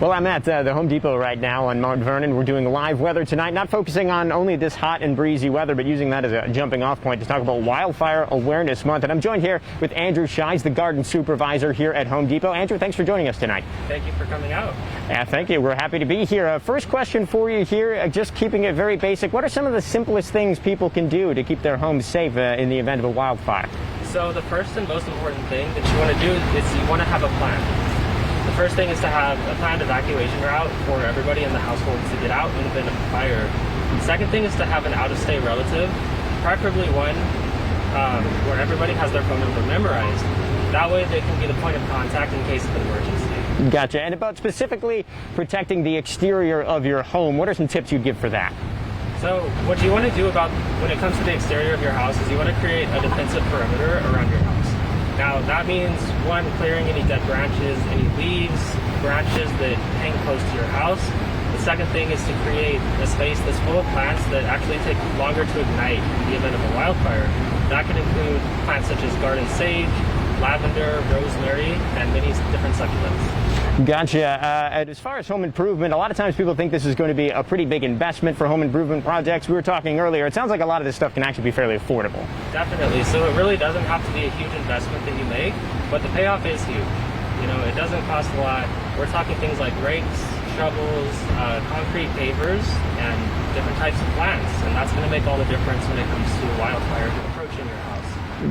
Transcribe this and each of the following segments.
Well, I'm at the Home Depot right now on Mount Vernon. We're doing live weather tonight, not focusing on only this hot and breezy weather, but using that as a jumping off point to talk about Wildfire Awareness Month. And I'm joined here with Andrew Shies, the garden supervisor here at Home Depot. Andrew, thanks for joining us tonight. Thank you for coming out. Thank you. We're happy to be here. First question for you here, just keeping it very basic. What are some of the simplest things people can do to keep their homes safe in the event of a wildfire? So the first and most important thing that you want to do is you want to have a plan. The first thing is to have a planned evacuation route for everybody in the household to get out in the event of a fire. The second thing is to have an out-of-state relative, preferably one where everybody has their phone number memorized. That way they can be the point of contact in case of an emergency. Gotcha. And about specifically protecting the exterior of your home, what are some tips you'd give for that? So what you want to do when it comes to the exterior of your house is you want to create a defensive perimeter around your house. Now that means, one, clearing any dead branches, any leaves, branches that hang close to your house. The second thing is to create a space that's full of plants that actually take longer to ignite in the event of a wildfire. That could include plants such as garden sage, lavender, rosemary, and many different succulents. Gotcha. And as far as home improvement, a lot of times people think this is going to be a pretty big investment for home improvement projects. We were talking earlier. It sounds like a lot of this stuff can actually be fairly affordable. Definitely. So it really doesn't have to be a huge investment that you make, but the payoff is huge. You know, it doesn't cost a lot. We're talking things like rakes, shovels, concrete pavers, and different types of plants. And that's going to make all the difference when it comes to wildfire approaching your house.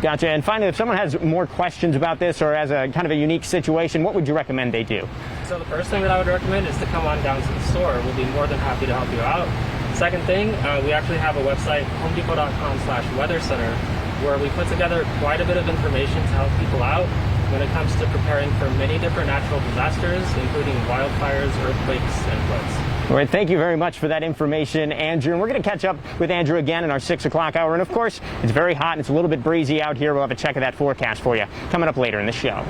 Gotcha. And finally, if someone has more questions about this or has a kind of a unique situation, what would you recommend they do? So the first thing that I would recommend is to come on down to the store. We'll be more than happy to help you out. Second thing, we actually have a website, homedepot.com/weathercenter, where we put together quite a bit of information to help people out when it comes to preparing for many different natural disasters, including wildfires, earthquakes, and floods. All right, thank you very much for that information, Andrew. And we're going to catch up with Andrew again in our 6 o'clock hour. And of course, it's very hot and it's a little bit breezy out here. We'll have a check of that forecast for you coming up later in the show.